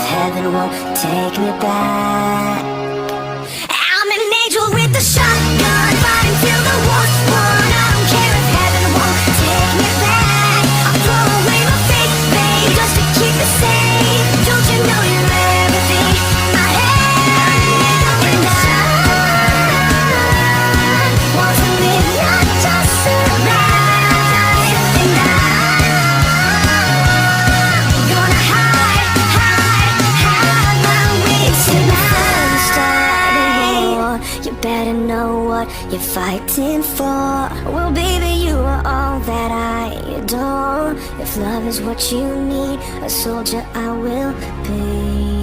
heaven won't take me back. I'm an angel with a shotgun, fighting till the war's won. I don't care if heaven won't take me back. I'll throw away my faith, babe, just to keep it safe. Don't you know you're everything I have? And I want to live, not just survive. And I'm gonna hide my wings tonight. Starting a war, you better know what you're fighting for. Well, baby, you are all that I adore. If love is what you need, a soldier I will be.